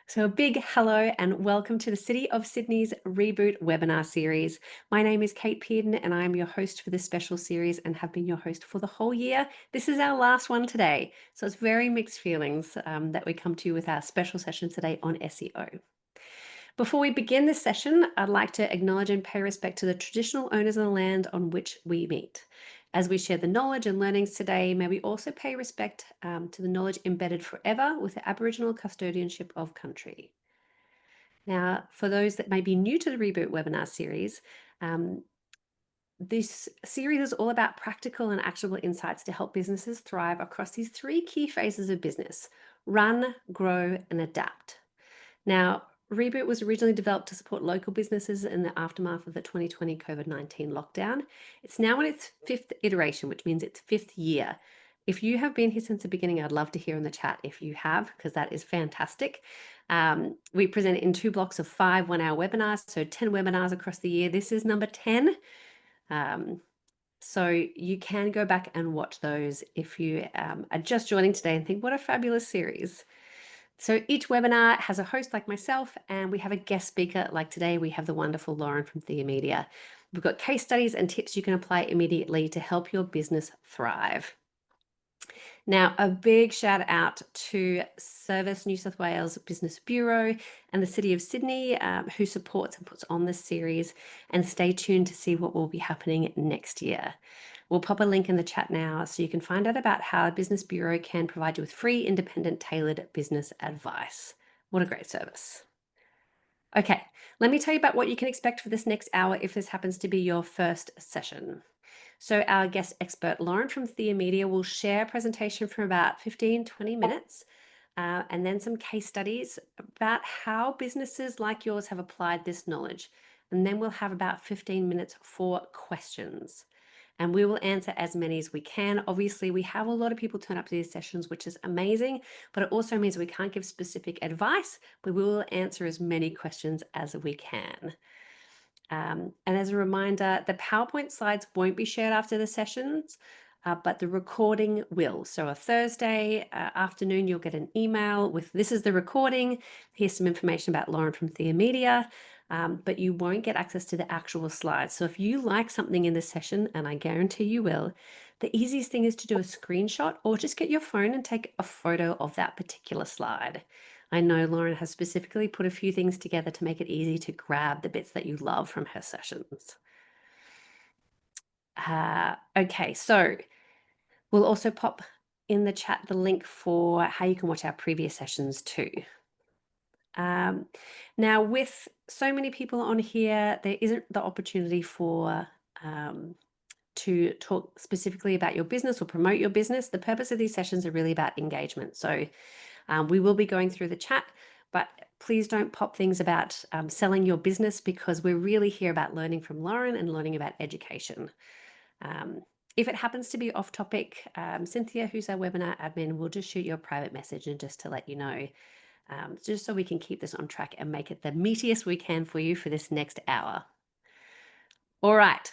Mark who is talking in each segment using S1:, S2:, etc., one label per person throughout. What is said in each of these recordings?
S1: So, a big hello and welcome to the City of Sydney's Reboot webinar series. My name is Kate Pearden and I am your host for this special series and have been your host for the whole year. This is our last one today. So, it's very mixed feelings that we come to you with our special session today on SEO. Before we begin this session, I'd like to acknowledge and pay respect to the traditional owners of the land on which we meet. As we share the knowledge and learnings today, may we also pay respect to the knowledge embedded forever with the Aboriginal custodianship of country. Now, for those that may be new to the Reboot webinar series, this series is all about practical and actionable insights to help businesses thrive across these three key phases of business: run, grow, and adapt. Now, Reboot was originally developed to support local businesses in the aftermath of the 2020 COVID-19 lockdown. It's now in its fifth iteration, which means its fifth year. If you have been here since the beginning, I'd love to hear in the chat if you have, because that is fantastic. We present it in 2 blocks of 5 1-hour webinars, so 10 webinars across the year. This is number 10. So you can go back and watch those if you are just joining today and think, what a fabulous series. So each webinar has a host like myself, and we have a guest speaker. Like today, we have the wonderful Lauren from Thea Media. We've got case studies and tips you can apply immediately to help your business thrive. Now, a big shout out to Service New South Wales Business Bureau and the City of Sydney, who supports and puts on this series. And stay tuned to see what will be happening next year. We'll pop a link in the chat now so you can find out about how Business Bureau can provide you with free, independent, tailored business advice. What a great service. Okay, let me tell you about what you can expect for this next hour if this happens to be your first session. So our guest expert, Lauren from Thea Media, will share a presentation for about 15-20 minutes and then some case studies about how businesses like yours have applied this knowledge. And then we'll have about 15 minutes for questions. And we will answer as many as we can. Obviously, we have a lot of people turn up to these sessions, which is amazing, but it also means we can't give specific advice, but we will answer as many questions as we can. And as a reminder, the PowerPoint slides won't be shared after the sessions, but the recording will. So a Thursday afternoon, you'll get an email with, this is the recording. Here's some information about Lauren from Thea Media, but you won't get access to the actual slides. So if you like something in this session, and I guarantee you will, the easiest thing is to do a screenshot or just get your phone and take a photo of that particular slide. I know Lauren has specifically put a few things together to make it easy to grab the bits that you love from her sessions. Okay, so we'll also pop in the chat the link for how you can watch our previous sessions too. Now, with so many people on here, there isn't the opportunity for to talk specifically about your business or promote your business. The purpose of these sessions are really about engagement. So we will be going through the chat, but please don't pop things about selling your business, because we're really here about learning from Lauren and learning about education. If it happens to be off topic, Cynthia, who's our webinar admin, will just shoot you a private message and just to let you know, just so we can keep this on track and make it the meatiest we can for you for this next hour. All right,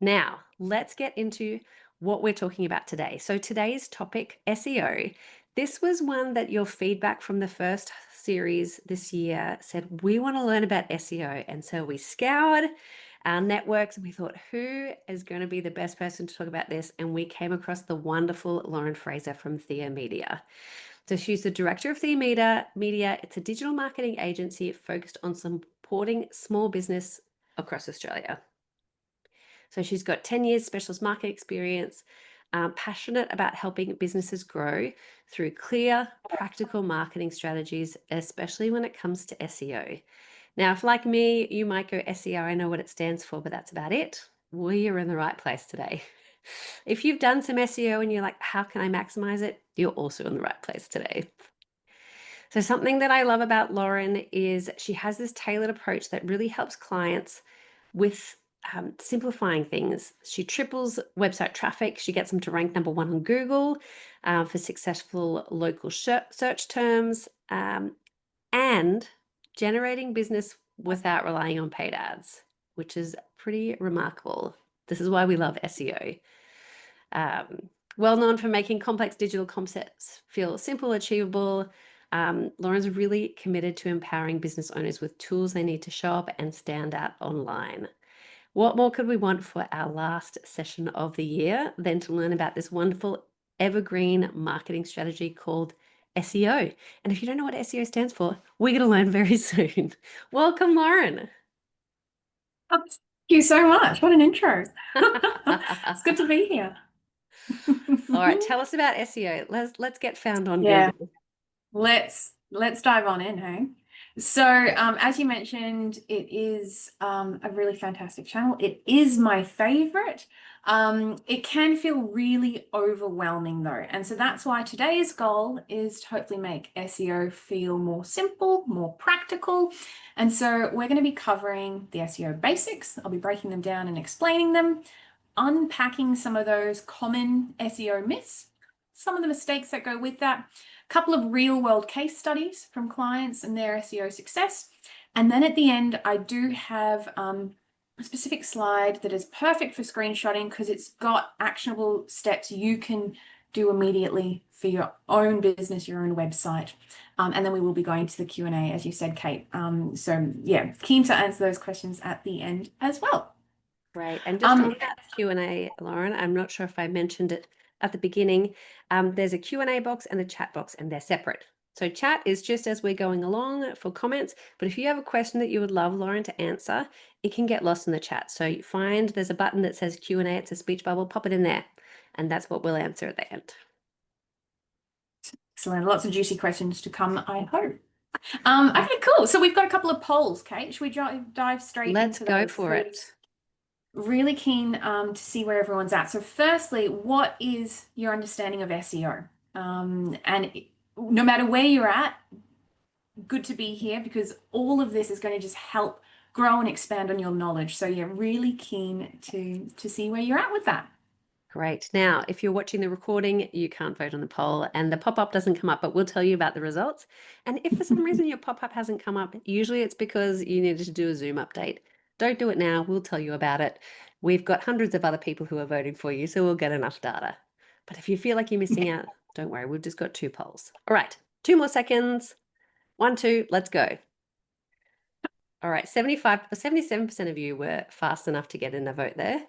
S1: now let's get into what we're talking about today. So today's topic, SEO. This was one that your feedback from the first series this year said, we want to learn about SEO. And so we scoured our networks and we thought, who is going to be the best person to talk about this? And we came across the wonderful Lauren Fraser from Thea Media. So she's the director of Thea Media. It's a digital marketing agency focused on supporting small business across Australia. So she's got 10 years specialist market experience, passionate about helping businesses grow through clear, practical marketing strategies, especially when it comes to SEO. Now, if like me, you might go SEO, I know what it stands for, but that's about it. We are in the right place today. If you've done some SEO and you're like, how can I maximize it? You're also in the right place today. So something that I love about Lauren is she has this tailored approach that really helps clients with simplifying things. She triples website traffic. She gets them to rank number 1 on Google for successful local search terms, and generating business without relying on paid ads, which is pretty remarkable. This is why we love SEO. Well known for making complex digital concepts feel simple, achievable. Lauren's really committed to empowering business owners with tools they need to show up and stand out online. What more could we want for our last session of the year than to learn about this wonderful evergreen marketing strategy called SEO? And if you don't know what SEO stands for, we're going to learn very soon. Welcome, Lauren.
S2: Oh, thank you so much. What an intro. It's good to be here.
S1: All right, tell us about SEO. Let's get found on
S2: Yeah,
S1: Google.
S2: let's dive on in, hey? So, as you mentioned, it is a really fantastic channel. It is my favorite. It can feel really overwhelming though, and so that's why today's goal is to hopefully make SEO feel more simple, more practical. And so we're going to be covering the SEO basics. I'll be breaking them down and explaining them, unpacking some of those common SEO myths, some of the mistakes that go with that, a couple of real world case studies from clients and their SEO success. And then at the end, I do have a specific slide that is perfect for screenshotting because it's got actionable steps you can do immediately for your own business, your own website. And then we will be going to the Q&A, as you said, Kate. So yeah, keen to answer those questions at the end as well.
S1: Great. And just on that Q&A, Lauren, I'm not sure if I mentioned it at the beginning. There's a Q&A box and a chat box, and they're separate. So chat is just as we're going along for comments, but if you have a question that you would love Lauren to answer, it can get lost in the chat. So you find there's a button that says Q&A, it's a speech bubble, pop it in there, and that's what we'll answer at the end.
S2: Excellent. Lots of juicy questions to come, I hope. Okay, cool. So we've got a couple of polls, Kate. Should we dive straight
S1: Let's
S2: into
S1: go
S2: those?
S1: for it.
S2: Really keen to see where everyone's at. So firstly, what is your understanding of SEO? No matter where you're at, good to be here because all of this is going to just help grow and expand on your knowledge. So yeah, really keen to see where you're at with that.
S1: Great. Now, if you're watching the recording, you can't vote on the poll and the pop-up doesn't come up, but we'll tell you about the results. And if for some reason your pop-up hasn't come up, usually it's because you needed to do a Zoom update. Don't do it now. We'll tell you about it. We've got hundreds of other people who are voting for you, so we'll get enough data. But if you feel like you're missing out, don't worry. We've just got 2 polls. All right. 2 more seconds. 1, 2, let's go. All right. 77% of you were fast enough to get in a vote there.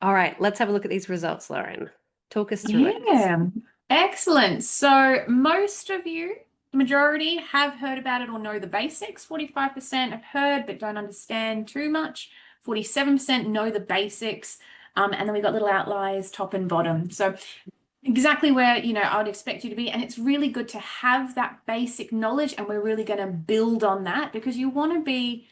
S1: All right, let's have a look at these results, Lauren. Talk us through it.
S2: Yeah, excellent. So most of you, the majority, have heard about it or know the basics. 45% have heard but don't understand too much. 47% know the basics. And then we've got little outliers, top and bottom. So exactly where, I would expect you to be. And it's really good to have that basic knowledge. And we're really going to build on that because you want to be,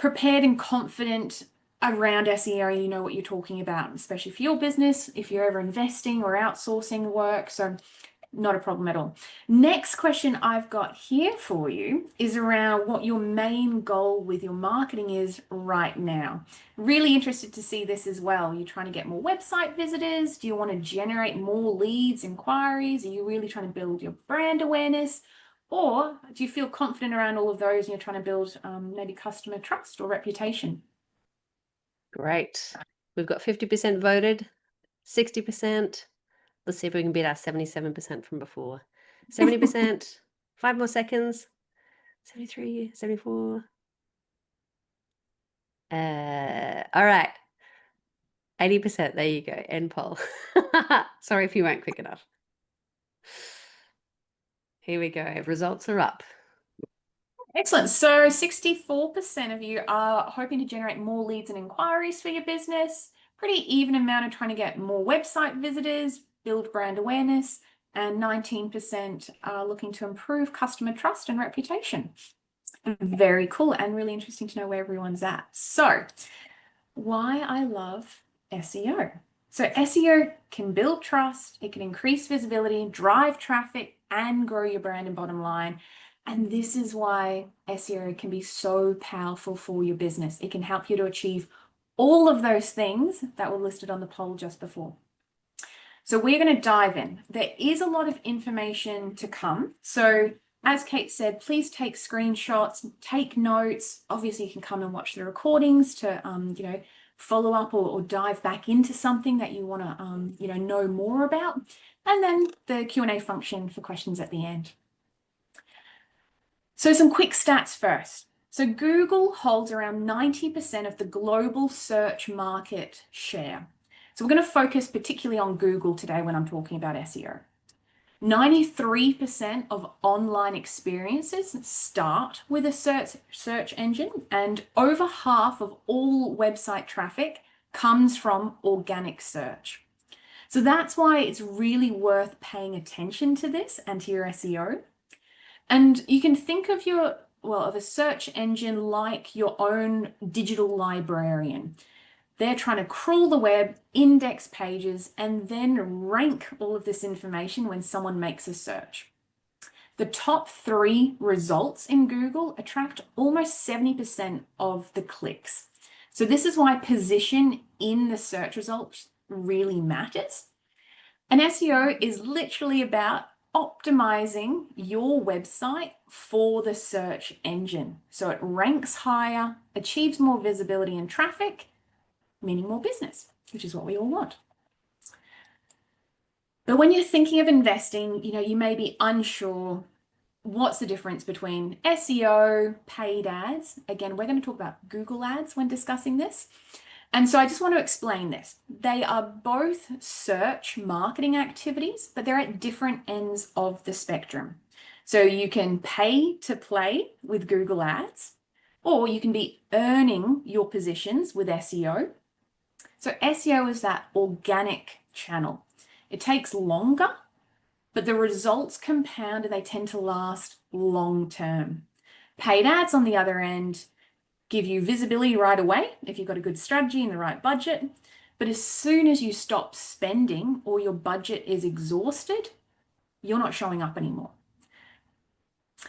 S2: prepared and confident around SEO. You know what you're talking about, especially for your business, if you're ever investing or outsourcing work. So not a problem at all. Next question I've got here for you is around what your main goal with your marketing is right now. Really interested to see this as well. You're trying to get more website visitors? Do you want to generate more leads, inquiries? Are you really trying to build your brand awareness? Or do you feel confident around all of those and you're trying to build maybe customer trust or reputation?
S1: Great. We've got 50% voted, 60%. Let's see if we can beat our 77% from before. 70%, 5 more seconds. 73, 74. All right. 80%. There you go. End poll. Sorry if you weren't quick enough. Here we go. Results are up.
S2: Excellent. So 64% of you are hoping to generate more leads and inquiries for your business. Pretty even amount of trying to get more website visitors, build brand awareness, and 19% are looking to improve customer trust and reputation. Very cool and really interesting to know where everyone's at. So why I love SEO. So SEO can build trust, it can increase visibility, drive traffic, and grow your brand and bottom line. And this is why SEO can be so powerful for your business. It can help you to achieve all of those things that were listed on the poll just before. So we're going to dive in. There is a lot of information to come. So as Kate said, please take screenshots, take notes. Obviously, you can come and watch the recordings to, follow up or dive back into something that you want to, know more about. And then the Q&A function for questions at the end. So some quick stats first. So Google holds around 90% of the global search market share. So we're going to focus particularly on Google today when I'm talking about SEO. 93% of online experiences start with a search engine, and over half of all website traffic comes from organic search. So that's why it's really worth paying attention to this and to your SEO. And you can think of of a search engine like your own digital librarian. They're trying to crawl the web, index pages, and then rank all of this information when someone makes a search. The top 3 results in Google attract almost 70% of the clicks. So this is why position in the search results really matters. And SEO is literally about optimizing your website for the search engine. So it ranks higher, achieves more visibility and traffic, meaning more business, which is what we all want. But when you're thinking of investing, you may be unsure what's the difference between SEO, paid ads. Again, we're going to talk about Google ads when discussing this. And so I just want to explain this. They are both search marketing activities, but they're at different ends of the spectrum. So you can pay to play with Google ads, or you can be earning your positions with SEO. So SEO is that organic channel. It takes longer, but the results compound and they tend to last long term. Paid ads, on the other end, give you visibility right away if you've got a good strategy and the right budget. But as soon as you stop spending or your budget is exhausted, you're not showing up anymore.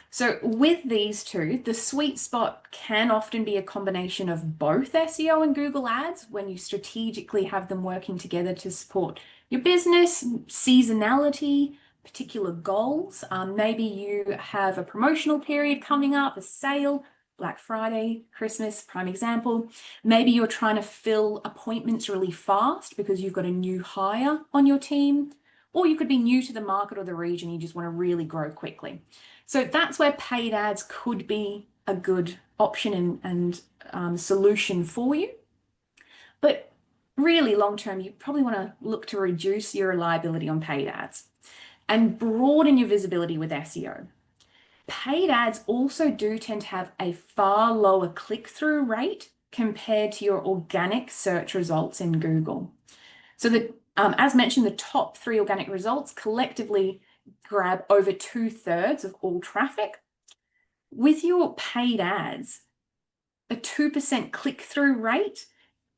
S2: So with these two, the sweet spot can often be a combination of both SEO and Google Ads when you strategically have them working together to support your business, seasonality, particular goals. Maybe you have a promotional period coming up, a sale, Black Friday, Christmas, prime example. Maybe you're trying to fill appointments really fast because you've got a new hire on your team, or you could be new to the market or the region. You just want to really grow quickly. So that's where paid ads could be a good option and solution for you. But really long term, you probably want to look to reduce your reliability on paid ads and broaden your visibility with SEO. Paid ads also do tend to have a far lower click-through rate compared to your organic search results in Google. So as mentioned, the top 3 organic results collectively grab over 2/3 of all traffic. With your paid ads, a 2% click-through rate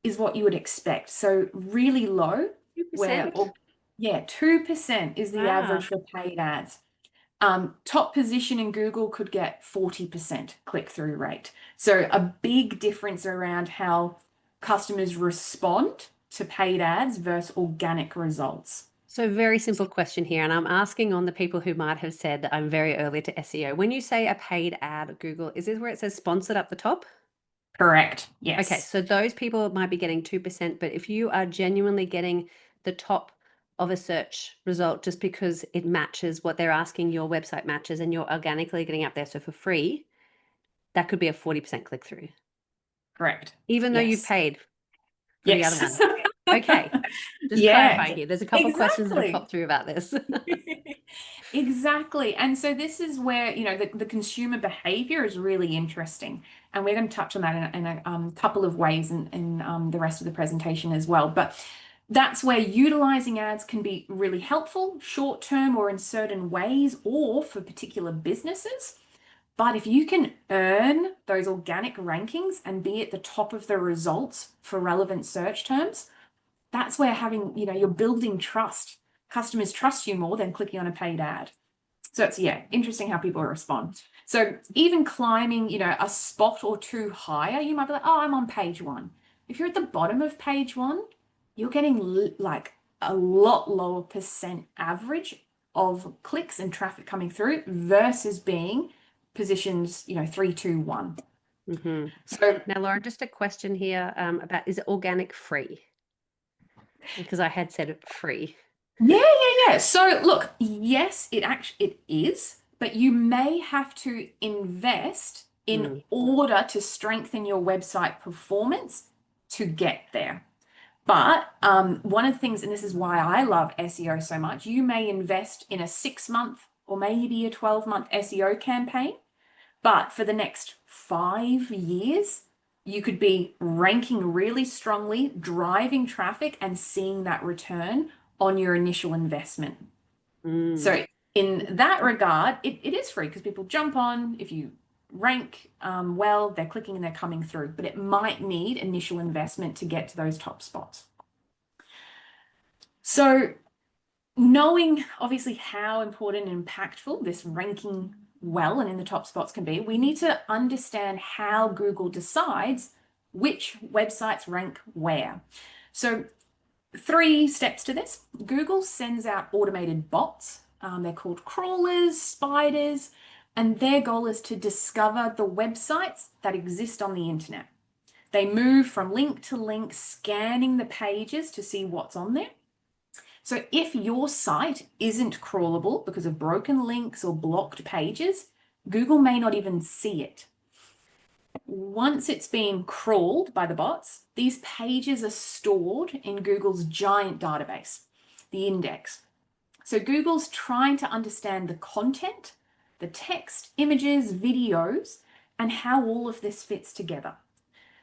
S2: is what you would expect. So really low.
S1: 2%.
S2: 2% is the average for paid ads. Top position in Google could get 40% click-through rate. So a big difference around how customers respond to paid ads versus organic results.
S1: So very simple question here, and I'm asking on the people who might have said that I'm very early to SEO. When you say a paid ad at Google, is this where it says sponsored up the top?
S2: Correct. Yes.
S1: Okay, so those people might be getting 2%, but if you are genuinely getting the top of a search result just because it matches what they're asking, your website matches, and you're organically getting up there, so for free, that could be a 40% click-through.
S2: Correct.
S1: Even though you've paid for the other one. Okay, just clarifying here. There's a couple questions that have popped through about this.
S2: Exactly. And so this is where, the consumer behavior is really interesting. And we're going to touch on that in a couple of ways in the rest of the presentation as well. But that's where utilizing ads can be really helpful, short term or in certain ways, or for particular businesses. But if you can earn those organic rankings and be at the top of the results for relevant search terms, that's where you're building trust. Customers trust you more than clicking on a paid ad. So it's, interesting how people respond. So even climbing, a spot or 2 higher, you might be like, oh, I'm on page 1. If you're at the bottom of page 1, you're getting like a lot lower percent average of clicks and traffic coming through versus being positions, 3, 2, 1.
S1: Mm-hmm.
S2: So
S1: now, Lauren, just a question here about, is it organic free? Because I had said free.
S2: Yeah. So look, yes, it is, but you may have to invest in order to strengthen your website performance to get there. But one of the things, and this is why I love SEO so much, you may invest in a 6-month or maybe a 12-month SEO campaign, but for the next 5 years, you could be ranking really strongly, driving traffic, and seeing that return on your initial investment. So in that regard, it is free because people jump on. If you rank well, they're clicking and they're coming through, but it might need initial investment to get to those top spots. So knowing obviously how important and impactful this ranking well and in the top spots can be, we need to understand how Google decides which websites rank where. So 3 steps to this. Google sends out automated bots. They're called crawlers, spiders, and their goal is to discover the websites that exist on the internet. They move from link to link, scanning the pages to see what's on there. So if your site isn't crawlable because of broken links or blocked pages, Google may not even see it. Once it's been crawled by the bots, these pages are stored in Google's giant database, the index. So Google's trying to understand the content, the text, images, videos, and how all of this fits together.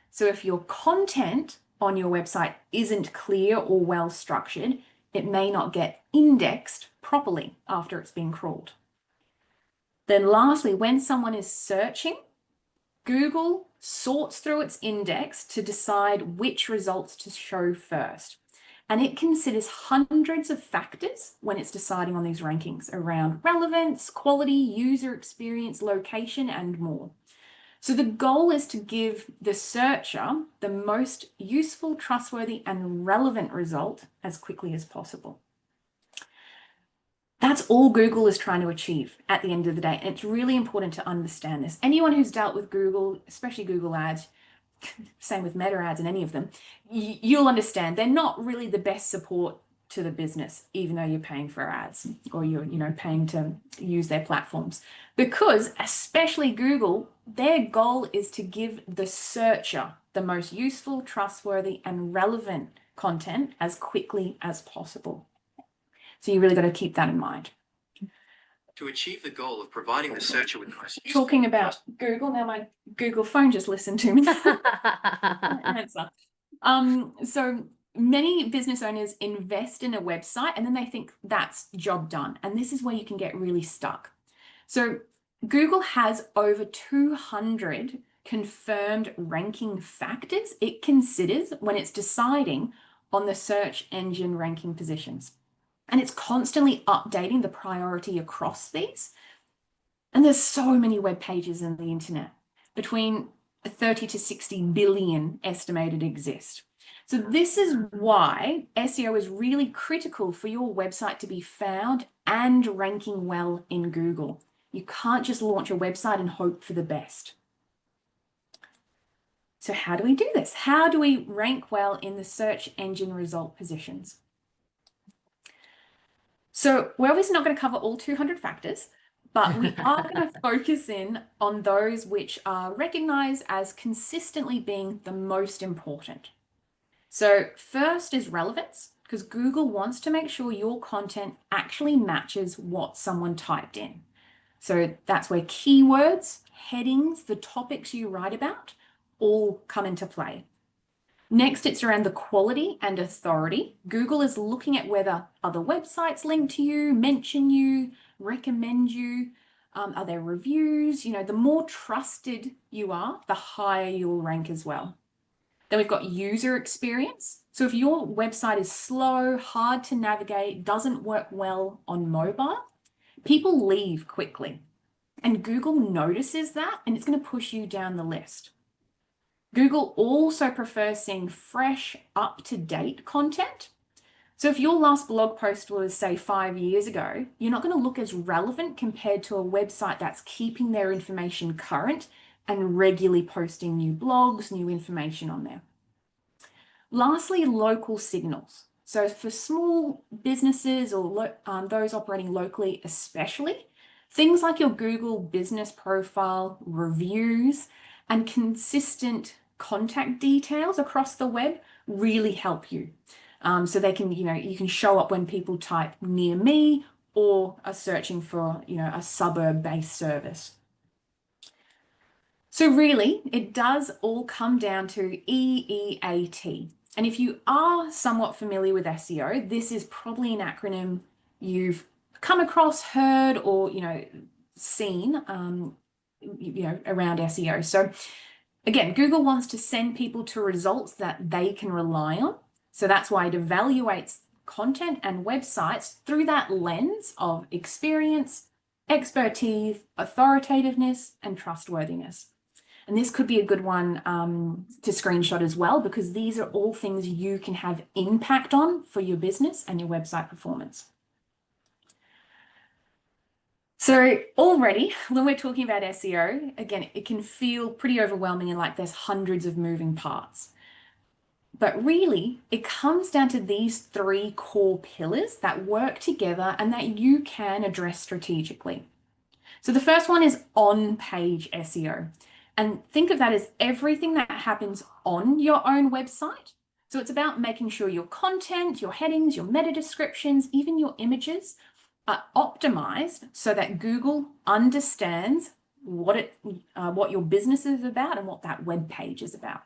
S2: So if your content on your website isn't clear or well structured, it may not get indexed properly after it's been crawled. Then lastly, when someone is searching, Google sorts through its index to decide which results to show first. And it considers hundreds of factors when it's deciding on these rankings around relevance, quality, user experience, location, and more. So the goal is to give the searcher the most useful, trustworthy, and relevant result as quickly as possible. That's all Google is trying to achieve at the end of the day. And it's really important to understand this. Anyone who's dealt with Google, especially Google Ads, same with Meta ads and any of them, you'll understand they're not really the best support to the business, even though you're paying for ads or you're paying to use their platforms. Because especially Google, their goal is to give the searcher the most useful, trustworthy, and relevant content as quickly as possible. So you really got to keep that in mind.
S3: To achieve the goal of providing the searcher with the most useful...
S2: Talking about Google, now my Google phone just listened to me. Answer. So many business owners invest in a website and then they think that's job done. And this is where you can get really stuck. So Google has over 200 confirmed ranking factors it considers when it's deciding on the search engine ranking positions. And it's constantly updating the priority across these. And there's so many web pages in the internet, between 30 to 60 billion estimated exist. So this is why SEO is really critical for your website to be found and ranking well in Google. You can't just launch a website and hope for the best. So how do we do this? How do we rank well in the search engine result positions? So we're obviously not going to cover all 200 factors, but we are going to focus in on those which are recognized as consistently being the most important. So first is relevance, because Google wants to make sure your content actually matches what someone typed in. So that's where keywords, headings, the topics you write about all come into play. Next, it's around the quality and authority. Google is looking at whether other websites link to you, mention you, recommend you. Are there reviews? The more trusted you are, the higher you'll rank as well. Then we've got user experience. So if your website is slow, hard to navigate, doesn't work well on mobile, people leave quickly. And Google notices that, and it's going to push you down the list. Google also prefers seeing fresh, up-to-date content. So if your last blog post was, say, 5 years ago, you're not going to look as relevant compared to a website that's keeping their information current and regularly posting new blogs, new information on there. Lastly, local signals. So for small businesses or those operating locally especially, Things like your Google business profile, reviews, and consistent contact details across the web really help you. So they can, you can show up when people type near me or are searching for, a suburb-based service. So really, it does all come down to EEAT. And if you are somewhat familiar with SEO, this is probably an acronym you've come across, heard, or seen around SEO. So again, Google wants to send people to results that they can rely on. So that's why it evaluates content and websites through that lens of experience, expertise, authoritativeness, and trustworthiness. And this could be a good one to screenshot as well, because these are all things you can have impact on for your business and your website performance. So already, when we're talking about SEO, again, it can feel pretty overwhelming and like there's hundreds of moving parts. But really, it comes down to these 3 core pillars that work together and that you can address strategically. So the first one is on-page SEO. And think of that as everything that happens on your own website. So it's about making sure your content, your headings, your meta descriptions, even your images are optimized so that Google understands what your business is about and what that web page is about.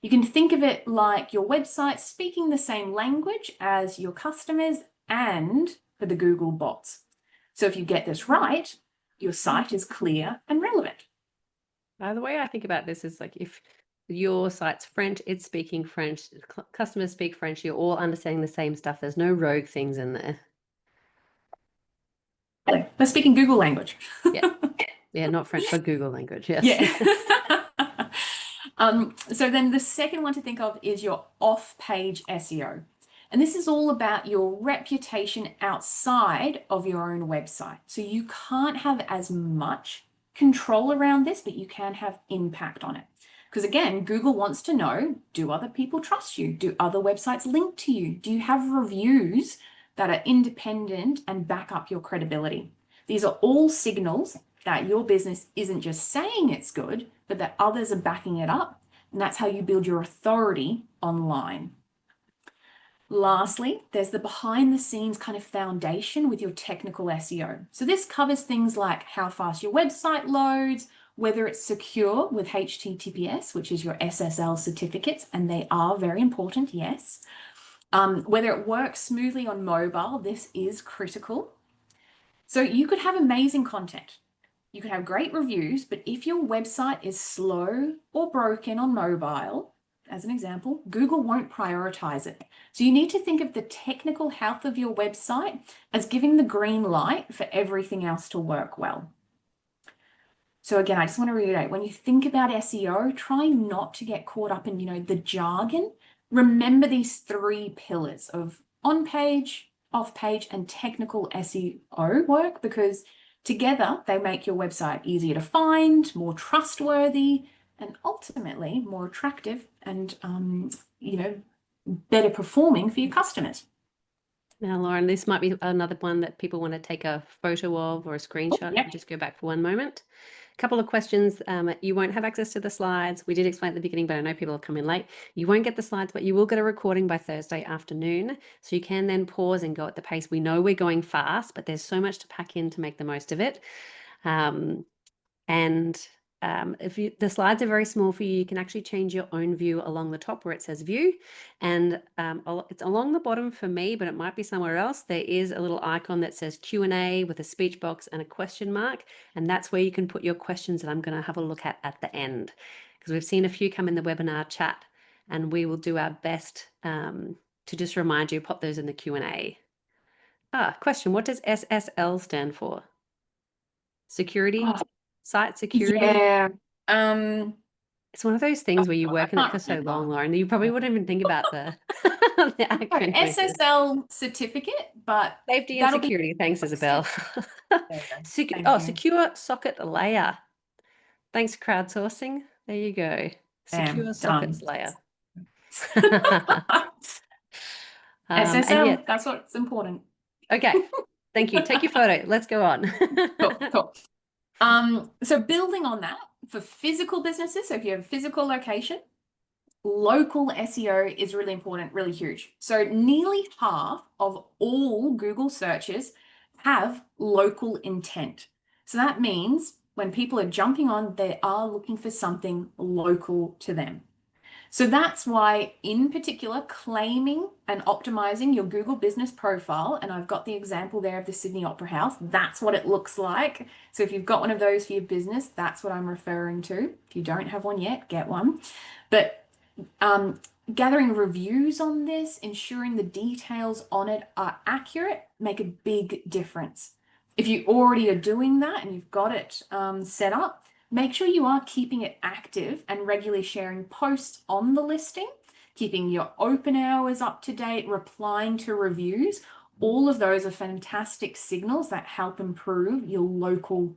S2: You can think of it like your website speaking the same language as your customers and for the Google bots. So if you get this right, your site is clear and relevant.
S1: The way I think about this is like if your site's French, it's speaking French, customers speak French, you're all understanding the same stuff. There's no rogue things in there.
S2: We're speaking Google language.
S1: Yeah, not French, but Google language, yes.
S2: Yeah. So then the second one to think of is your off-page SEO. And this is all about your reputation outside of your own website. So you can't have as much control around this, but you can have impact on it. Because again, Google wants to know, do other people trust you? Do other websites link to you? Do you have reviews that are independent and back up your credibility? These are all signals that your business isn't just saying it's good, but that others are backing it up. And that's how you build your authority online. Lastly, there's the behind the scenes kind of foundation with your technical SEO. So this covers things like how fast your website loads, whether it's secure with HTTPS, which is your SSL certificates, and they are very important, yes. Whether it works smoothly on mobile, this is critical. So you could have amazing content. You could have great reviews, but if your website is slow or broken on mobile, as an example, Google won't prioritize it. So you need to think of the technical health of your website as giving the green light for everything else to work well. So again, I just want to reiterate, when you think about SEO, try not to get caught up in, the jargon. Remember these 3 pillars of on-page, off-page, and technical SEO work, because together they make your website easier to find, more trustworthy, and ultimately more attractive and, better performing for your customers.
S1: Now, Lauren, this might be another one that people want to take a photo of or a screenshot.
S2: Yep.
S1: Just go back for one moment. A couple of questions. You won't have access to the slides. We did explain at the beginning, but I know people have come in late. You won't get the slides, but you will get a recording by Thursday afternoon. So you can then pause and go at the pace. We know we're going fast, but there's so much to pack in to make the most of it. If the slides are very small for you, you can actually change your own view along the top where it says view, and it's along the bottom for me, but it might be somewhere else. There is a little icon that says Q&A with a speech box and a question mark, and that's where you can put your questions that I'm going to have a look at the end, because we've seen a few come in the webinar chat, and we will do our best to just remind you, pop those in the Q&A. Question, what does SSL stand for? Security? Site security?
S2: Yeah.
S1: It's one of those things where you work in it for so long, Lauren, you probably wouldn't even think about the acronym.
S2: SSL certificate, but
S1: safety and security. Thanks, Isabel. Secure socket layer. Thanks, crowdsourcing. There you go. Secure sockets layer.
S2: SSL, that's what's important.
S1: Okay. Thank you. Take your photo. Let's go on.
S2: Cool, cool. So building on that, for physical businesses, so if you have a physical location, local SEO is really important, really huge. So nearly half of all Google searches have local intent. So that means when people are jumping on, they are looking for something local to them. So that's why, in particular, claiming and optimizing your Google business profile, and I've got the example there of the Sydney Opera House, that's what it looks like. So if you've got one of those for your business, that's what I'm referring to. If you don't have one yet, get one. But gathering reviews on this, ensuring the details on it are accurate, make a big difference. If you already are doing that and you've got it set up, make sure you are keeping it active and regularly sharing posts on the listing, keeping your open hours up to date, replying to reviews. All of those are fantastic signals that help improve your local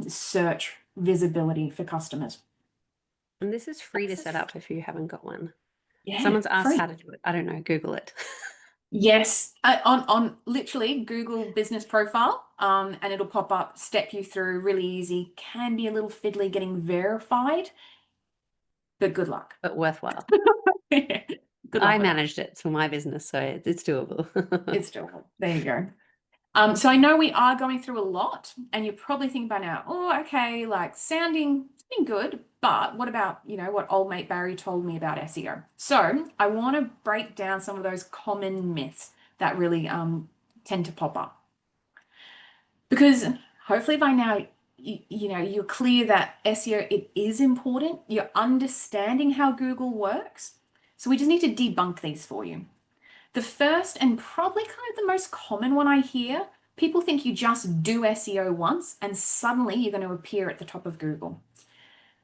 S2: search visibility for customers.
S1: And this is free to set up if you haven't got one.
S2: Yeah,
S1: Someone's asked
S2: free.
S1: how to do it. I don't know. Google it.
S2: Yes, on literally Google Business Profile, and it'll pop up, step you through, really easy. Can be a little fiddly getting verified, but good luck.
S1: But worthwhile.
S2: Good luck
S1: I
S2: with that.
S1: managed it for my business, so it's doable.
S2: It's doable. There you go. So I know we are going through a lot, and you're probably thinking by now, oh, okay, like sounding good, but what about, what old mate Barry told me about SEO? So I want to break down some of those common myths that really tend to pop up. Because hopefully by now, you're clear that SEO, it is important. You're understanding how Google works. So we just need to debunk these for you. The first and probably kind of the most common one I hear, people think you just do SEO once and suddenly you're going to appear at the top of Google.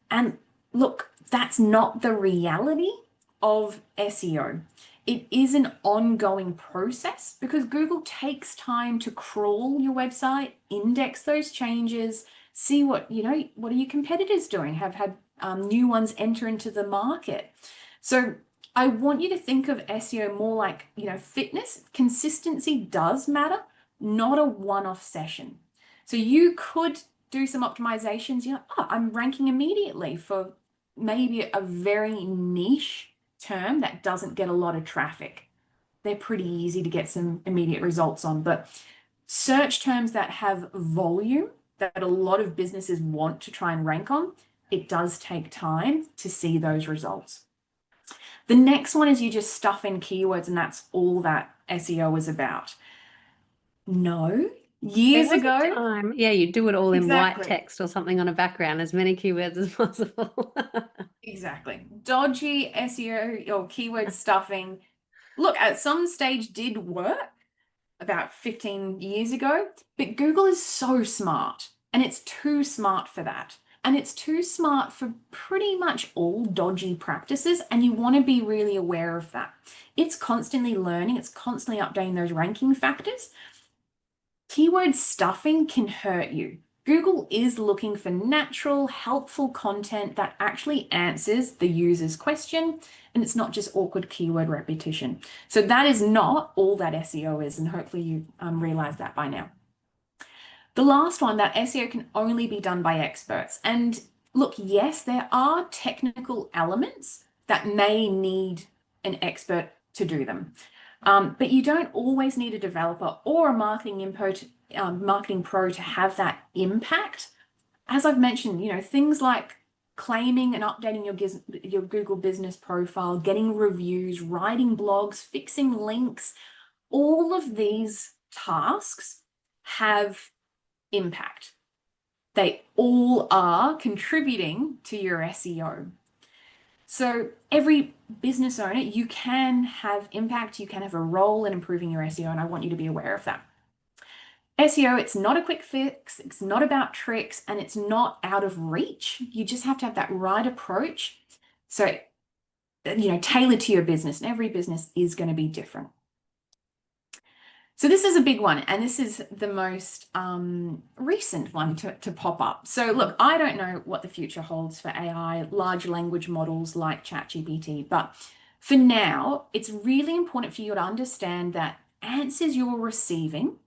S2: And look, that's not the reality of SEO. It is an ongoing process because Google takes time to crawl your website, index those changes, see what are your competitors doing, have had new ones enter into the market. So I want you to think of SEO more like, fitness. Consistency does matter, not a one-off session. So you could do some optimizations, I'm ranking immediately for maybe a very niche term that doesn't get a lot of traffic. They're pretty easy to get some immediate results on, but search terms that have volume that a lot of businesses want to try and rank on, it does take time to see those results. The next one is you just stuff in keywords and that's all that SEO is about. No, years ago.
S1: Yeah, you do it all in white
S2: Exactly.
S1: text or something on a background, as many keywords as possible.
S2: Exactly. Dodgy SEO or keyword stuffing, look, at some stage did work about 15 years ago, but Google is so smart and it's too smart for that. And it's too smart for pretty much all dodgy practices, and you want to be really aware of that. It's constantly learning, it's constantly updating those ranking factors. Keyword stuffing can hurt you. Google is looking for natural, helpful content that actually answers the user's question, and it's not just awkward keyword repetition. So that is not all that SEO is, and hopefully you realize that by now. The last one, that SEO can only be done by experts. And look, yes, there are technical elements that may need an expert to do them. But you don't always need a developer or a marketing pro to have that impact. As I've mentioned, things like claiming and updating your Google business profile, getting reviews, writing blogs, fixing links, all of these tasks have impact. They all are contributing to your SEO. So every business owner, you can have impact, you can have a role in improving your SEO, and I want you to be aware of that. SEO, it's not a quick fix, it's not about tricks, and it's not out of reach. You just have to have that right approach. So, tailored to your business, and every business is going to be different. So this is a big one, and this is the most recent one to pop up. So look, I don't know what the future holds for AI, large language models like ChatGPT, but for now, it's really important for you to understand that answers you're receiving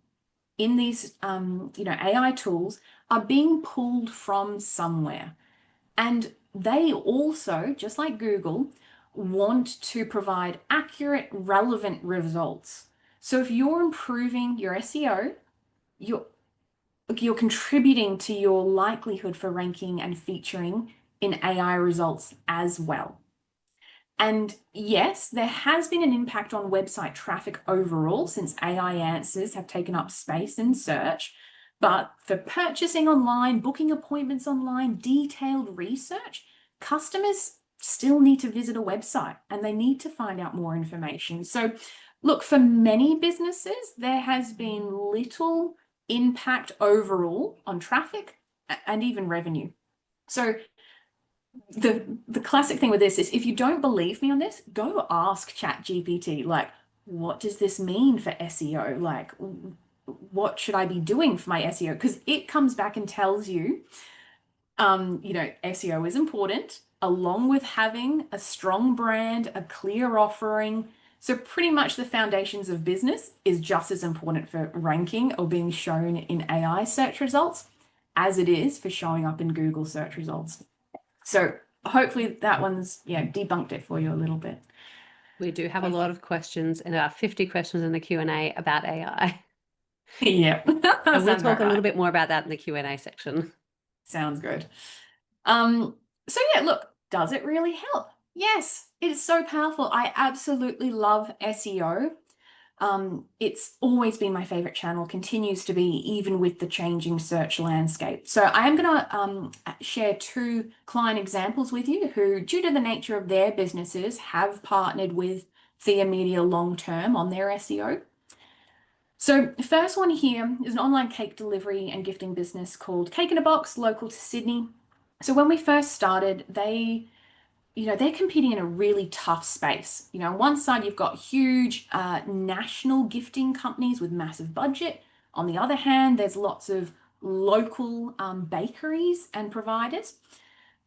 S2: in these, AI tools are being pulled from somewhere. And they also, just like Google, want to provide accurate, relevant results. So if you're improving your SEO, you're contributing to your likelihood for ranking and featuring in AI results as well. And yes, there has been an impact on website traffic overall since AI answers have taken up space in search. But for purchasing online, booking appointments online, detailed research, customers still need to visit a website and they need to find out more information. So look, for many businesses, there has been little impact overall on traffic and even revenue. So the classic thing with this is, if you don't believe me on this, go ask ChatGPT, like, what does this mean for SEO? Like, what should I be doing for my SEO? Because it comes back and tells you, SEO is important, along with having a strong brand, a clear offering. So pretty much the foundations of business is just as important for ranking or being shown in AI search results as it is for showing up in Google search results. So hopefully that one's, debunked it for you a little bit.
S1: We do have a lot of questions, and about 50 questions in the Q&A about AI.
S2: Yeah.
S1: And we'll talk a little bit more about that in the Q&A section.
S2: Sounds good. So yeah, look, does it really help? Yes, it is so powerful. I absolutely love SEO. It's always been my favorite channel, continues to be, even with the changing search landscape. So I am going to share 2 client examples with you who, due to the nature of their businesses, have partnered with Thea Media long-term on their SEO. So the first one here is an online cake delivery and gifting business called Cake in a Box, local to Sydney. So when we first started, they're competing in a really tough space. On one side, you've got huge national gifting companies with massive budget. On the other hand, there's lots of local bakeries and providers.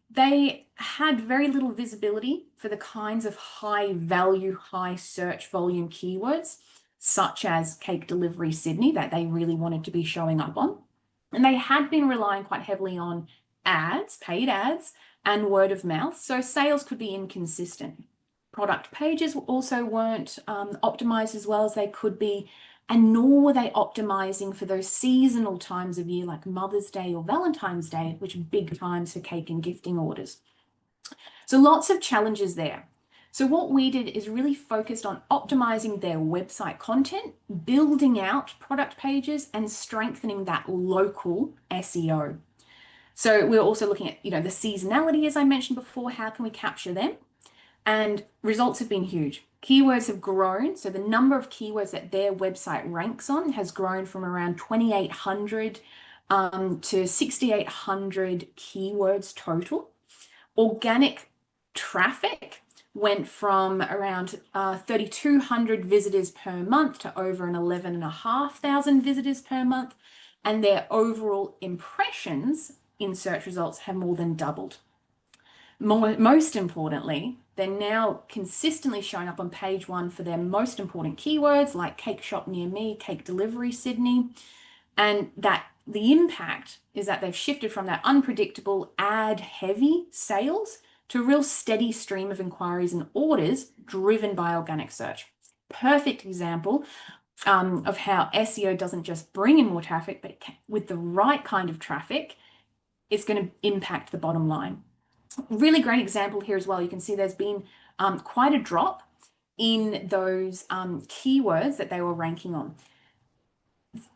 S2: They had very little visibility for the kinds of high value, high search volume keywords, such as cake delivery Sydney, that they really wanted to be showing up on. And they had been relying quite heavily on ads, paid ads, and word of mouth, so sales could be inconsistent. Product pages also weren't optimized as well as they could be, and nor were they optimizing for those seasonal times of year like Mother's Day or Valentine's Day, which are big times for cake and gifting orders. So lots of challenges there. So what we did is really focused on optimizing their website content, building out product pages, and strengthening that local SEO. So we're also looking at, the seasonality, as I mentioned before, how can we capture them? And results have been huge. Keywords have grown. So the number of keywords that their website ranks on has grown from around 2,800 to 6,800 keywords total. Organic traffic went from around 3,200 visitors per month to over an 11,500 visitors per month. And their overall impressions in search results have more than doubled. Most importantly, they're now consistently showing up on page 1 for their most important keywords like cake shop near me, cake delivery Sydney, and that the impact is that they've shifted from that unpredictable ad heavy sales to a real steady stream of inquiries and orders driven by organic search. Perfect example of how SEO doesn't just bring in more traffic, but with the right kind of traffic, it's going to impact the bottom line. Really great example here as well. You can see there's been quite a drop in those keywords that they were ranking on.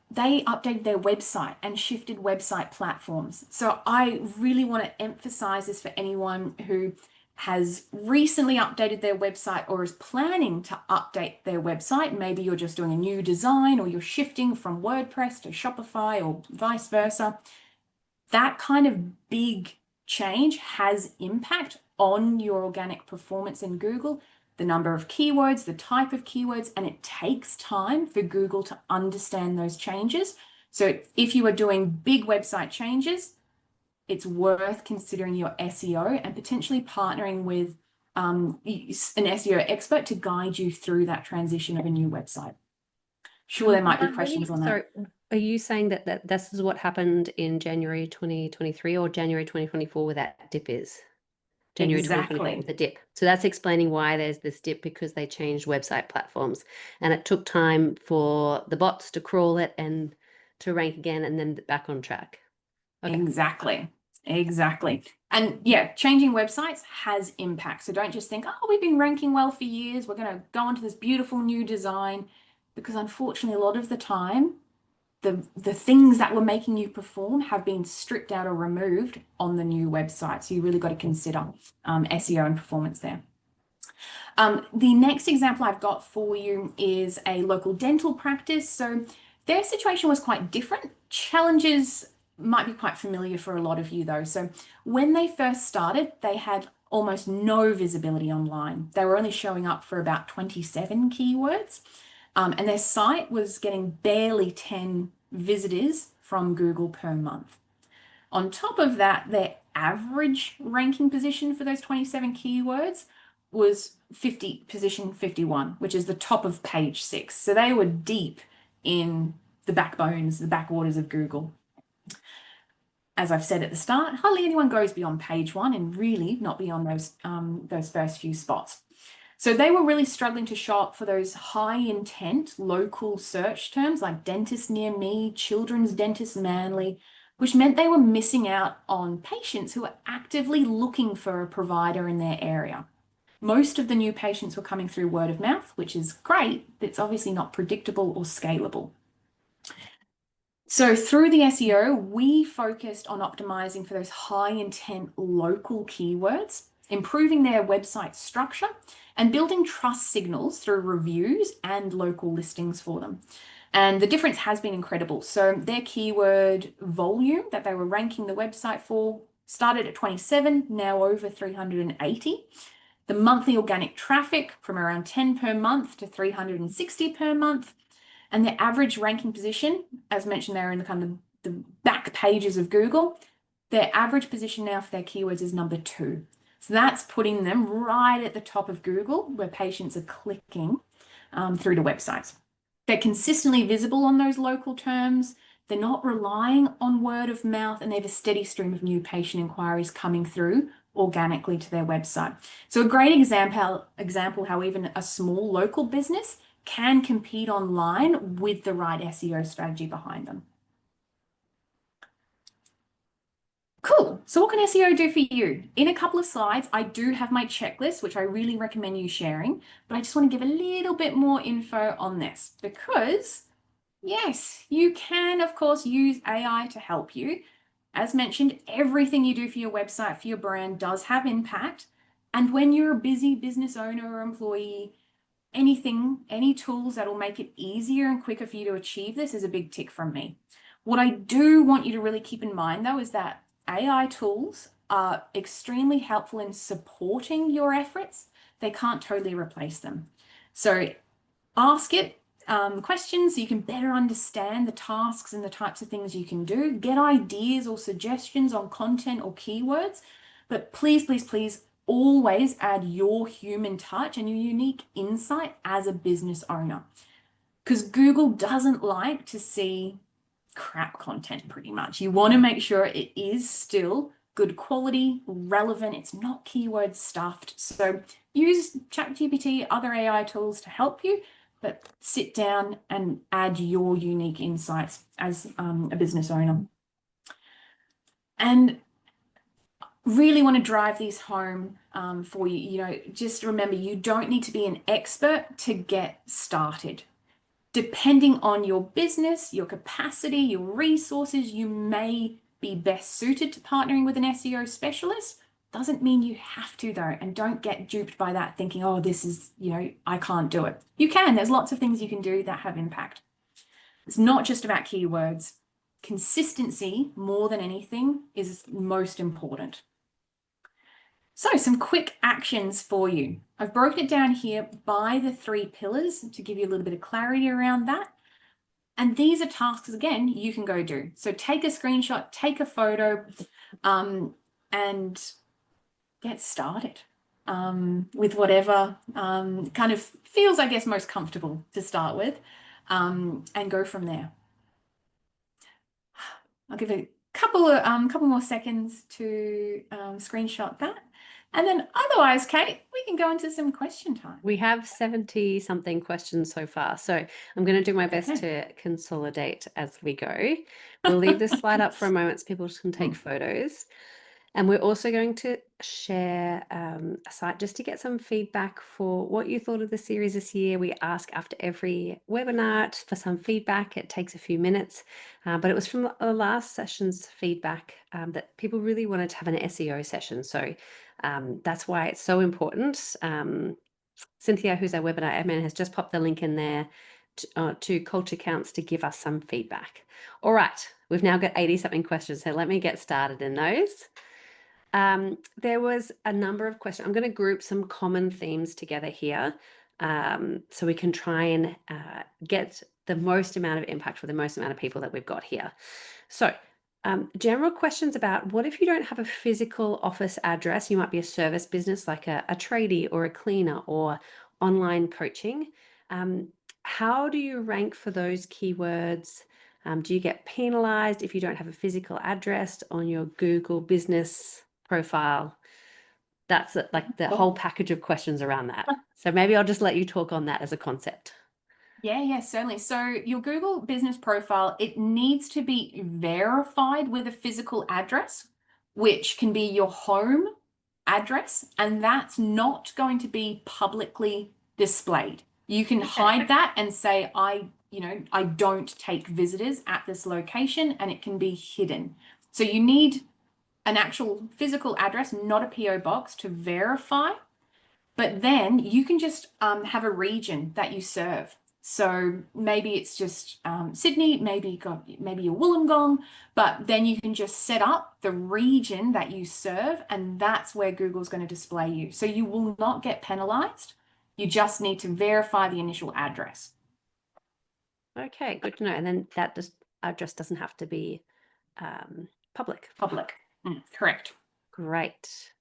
S2: They updated their website and shifted website platforms. So I really want to emphasize this for anyone who has recently updated their website or is planning to update their website. Maybe you're just doing a new design or you're shifting from WordPress to Shopify or vice versa. That kind of big change has impact on your organic performance in Google, the number of keywords, the type of keywords, and it takes time for Google to understand those changes. So if you are doing big website changes, it's worth considering your SEO and potentially partnering with an SEO expert to guide you through that transition of a new website. sure there might be
S1: I'm
S2: questions
S1: really
S2: on that.
S1: sorry. Are you saying that this is what happened in January 2023 or January 2024 where that dip is? January 2024
S2: Exactly.
S1: with the dip. So that's explaining why there's this dip, because they changed website platforms and it took time for the bots to crawl it and to rank again and then back on track. Okay.
S2: Exactly. Exactly. And yeah, changing websites has impact. So don't just think, oh, we've been ranking well for years. We're going to go onto this beautiful new design. Because unfortunately, a lot of the time, the things that were making you perform have been stripped out or removed on the new website. So you really got to consider SEO and performance there. The next example I've got for you is a local dental practice. So their situation was quite different. Challenges might be quite familiar for a lot of you though. So when they first started, they had almost no visibility online. They were only showing up for about 27 keywords. And their site was getting barely 10 visitors from Google per month. On top of that, their average ranking position for those 27 keywords was position 51, which is the top of page 6. So they were deep in the backbones, the backwaters of Google. As I've said at the start, hardly anyone goes beyond page 1 and really not beyond those first few spots. So they were really struggling to show up for those high intent local search terms like dentist near me, children's dentist Manly, which meant they were missing out on patients who were actively looking for a provider in their area. Most of the new patients were coming through word of mouth, which is great, but it's obviously not predictable or scalable. So through the SEO, we focused on optimizing for those high intent local keywords, improving their website structure, and building trust signals through reviews and local listings for them. And the difference has been incredible. So their keyword volume that they were ranking the website for started at 27, now over 380. The monthly organic traffic from around 10 per month to 360 per month. And their average ranking position, as mentioned there in the kind of the back pages of Google, their average position now for their keywords is number 2. So that's putting them right at the top of Google where patients are clicking through to websites. They're consistently visible on those local terms. They're not relying on word of mouth, and they have a steady stream of new patient inquiries coming through organically to their website. So a great example how even a small local business can compete online with the right SEO strategy behind them. Cool. So what can SEO do for you? In a couple of slides, I do have my checklist, which I really recommend you sharing, but I just want to give a little bit more info on this because yes, you can, of course, use AI to help you. As mentioned, everything you do for your website, for your brand does have impact. And when you're a busy business owner or employee, any tools that will make it easier and quicker for you to achieve this is a big tick from me. What I do want you to really keep in mind, though, is that AI tools are extremely helpful in supporting your efforts. They can't totally replace them. So ask it questions so you can better understand the tasks and the types of things you can do. Get ideas or suggestions on content or keywords. But please, please, please always add your human touch and your unique insight as a business owner. Because Google doesn't like to see crap content pretty much. You want to make sure it is still good quality, relevant, it's not keyword stuffed. So use ChatGPT, other AI tools to help you, but sit down and add your unique insights as a business owner. And really want to drive these home for you. You know, just remember, you don't need to be an expert to get started. Depending on your business, your capacity, your resources, you may be best suited to partnering with an SEO specialist. Doesn't mean you have to though, and don't get duped by that thinking, oh, this is, you know, I can't do it. You can, there's lots of things you can do that have impact. It's not just about keywords. Consistency, more than anything, is most important. So some quick actions for you. I've broken it down here by the 3 pillars to give you a little bit of clarity around that. And these are tasks, again, you can go do. So take a screenshot, take a photo, and get started with whatever kind of feels, I guess, most comfortable to start with. and go from there. I'll give it a couple more seconds to screenshot that. And then otherwise, Kate, we can go into some question time.
S1: We have 70 something questions so far. So I'm going to do my best
S2: Okay.
S1: to consolidate as we go. We'll leave this slide up for a moment so people can take photos. And we're also going to share a site just to get some feedback for what you thought of the series this year. We ask after every webinar for some feedback. It takes a few minutes, but it was from the last session's feedback that people really wanted to have an SEO session. So that's why it's so important. Cynthia, who's our webinar admin, has just popped the link in there to Culture Counts to give us some feedback. All right, we've now got 80 something questions, so let me get started in those. There was a number of questions. I'm going to group some common themes together here so we can try and get the most amount of impact for the most amount of people that we've got here. So general questions about what if you don't have a physical office address? You might be a service business like a tradie or a cleaner or online coaching. How do you rank for those keywords? Do you get penalized if you don't have a physical address on your Google business profile? That's like the whole package of questions around that. So maybe I'll just let you talk on that as a concept.
S2: Yeah, certainly. So your Google business profile, it needs to be verified with a physical address, which can be your home address, and that's not going to be publicly displayed. You can hide that and say, I don't take visitors at this location, and it can be hidden. So you need an actual physical address, not a PO box, to verify. But then you can just have a region that you serve. So maybe it's just Sydney, maybe you're Wollongong, but then you can just set up the region that you serve, and that's where Google's going to display you. So you will not get penalized. You just need to verify the initial address.
S1: Okay, good to know. And then that address doesn't have to be public.
S2: Correct.
S1: Great.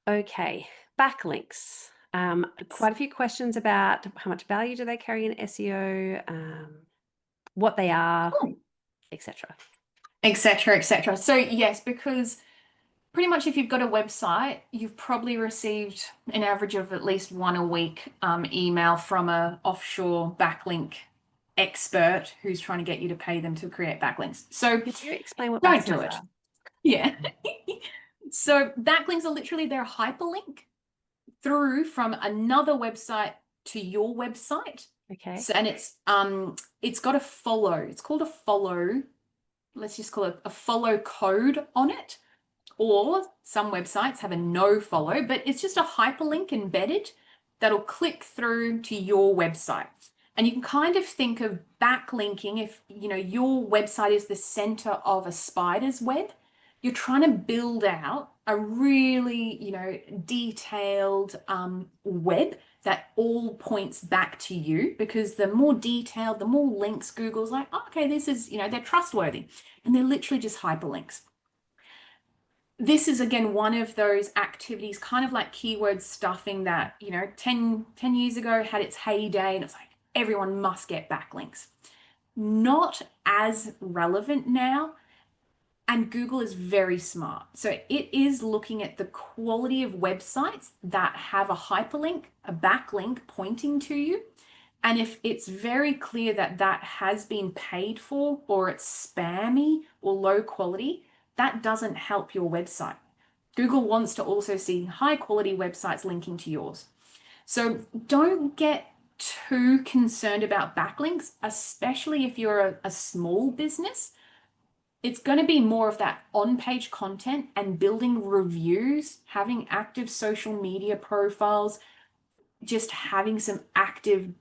S1: Okay, backlinks. Quite a few questions about how much value do they carry in SEO, what they are, etc.
S2: etc. So yes, because pretty much if you've got a website, you've probably received an average of at least one a week email from a offshore backlink expert who's trying to get you to pay them to create backlinks. So
S1: Could you explain what
S2: don't
S1: backlinks
S2: do it.
S1: are?
S2: Yeah. So backlinks are literally their hyperlink through from another website to your website.
S1: Okay.
S2: So, and it's got a follow. It's called a follow. Let's just call it a follow code on it. Or some websites have a no follow, but it's just a hyperlink embedded that'll click through to your website. And you can kind of think of backlinking if your website is the center of a spider's web. You're trying to build out a really detailed web that all points back to you, because the more detailed, the more links Google's like, oh, okay, this is they're trustworthy, and they're literally just hyperlinks. This is, again, one of those activities, kind of like keyword stuffing that, 10 years ago had its heyday, and it's like everyone must get backlinks. Not as relevant now, and Google is very smart. So it is looking at the quality of websites that have a hyperlink, a backlink pointing to you. And if it's very clear that that has been paid for, or it's spammy or low quality, that doesn't help your website. Google wants to also see high quality websites linking to yours. So don't get too concerned about backlinks, especially if you're a small business. It's going to be more of that on-page content and building reviews, having active social media profiles, just having some active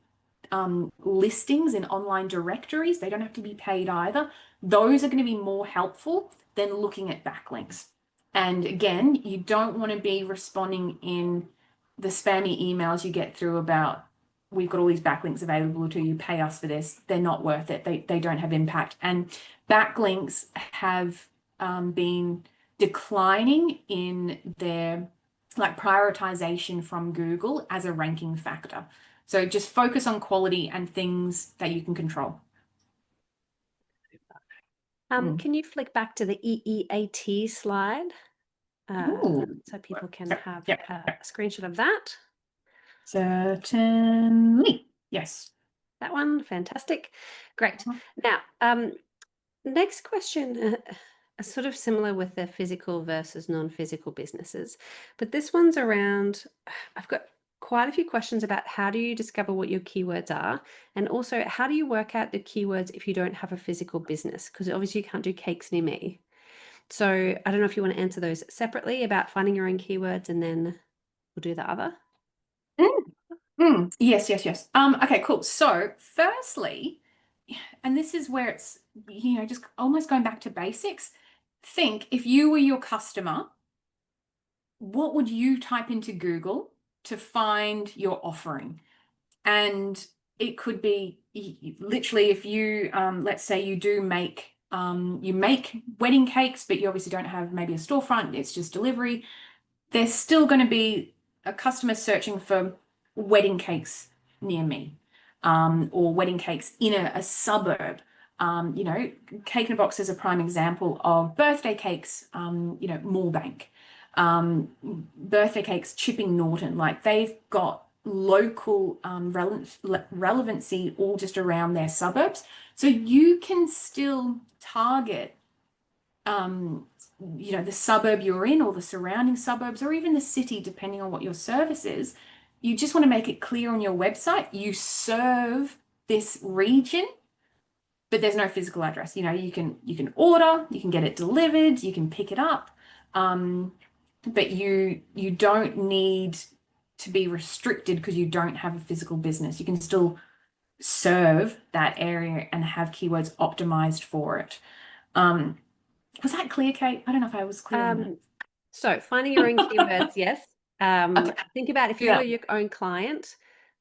S2: listings in online directories. They don't have to be paid either. Those are going to be more helpful than looking at backlinks. And again, you don't want to be responding in the spammy emails you get through about, we've got all these backlinks available to you, pay us for this. They're not worth it. They don't have impact. And backlinks have been declining in their prioritization from Google as a ranking factor. So just focus on quality and things that you can control.
S1: Can you flick back to the EEAT slide so people can have a screenshot of that?
S2: Certainly. Yes.
S1: That one, fantastic. Great. Now, next question, sort of similar with the physical versus non-physical businesses, but this one's around, I've got quite a few questions about how do you discover what your keywords are, and also how do you work out the keywords if you don't have a physical business, because obviously you can't do cakes near me. So I don't know if you want to answer those separately about finding your own keywords, and then we'll do the other.
S2: Yes. Okay, cool. So firstly, and this is where it's, just almost going back to basics. Think if you were your customer, what would you type into Google to find your offering? And it could be literally if you, let's say you make wedding cakes, but you obviously don't have maybe a storefront, it's just delivery. There's still going to be a customer searching for wedding cakes near me, or wedding cakes in a suburb. Cake in a Box is a prime example of birthday cakes, Moorebank, birthday cakes, Chipping Norton. Like they've got local relevancy all just around their suburbs. So you can still target the suburb you're in or the surrounding suburbs or even the city, depending on what your service is. You just want to make it clear on your website, you serve this region, but there's no physical address. You can order, you can get it delivered, you can pick it up, but you don't need to be restricted because you don't have a physical business. You can still serve that area and have keywords optimized for it. Was that clear, Kate? I don't know if I was clear on that.
S1: So finding your own keywords, yes.
S2: Okay.
S1: Think about if you were your own client,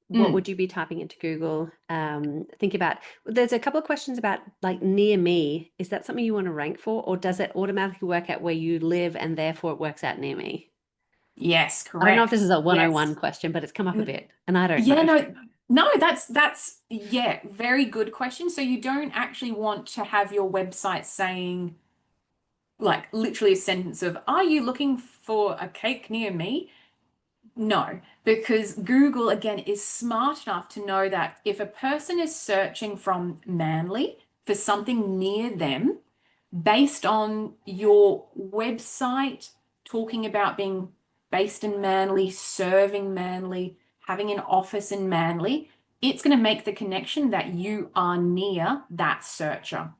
S1: what would you be typing into Google? Think about, there's a couple of questions about like near me. Is that something you want to rank for, or does it automatically work out where you live and therefore it works out near me?
S2: Yes, correct.
S1: I don't know if this is a 101 question, but it's come up a bit and I don't know.
S2: No, that's very good question. So you don't actually want to have your website saying like literally a sentence of, are you looking for a cake near me? No, because Google, again, is smart enough to know that if a person is searching from Manly for something near them, based on your website talking about being based in Manly, serving Manly, having an office in Manly, it's going to make the connection that you are near that searcher.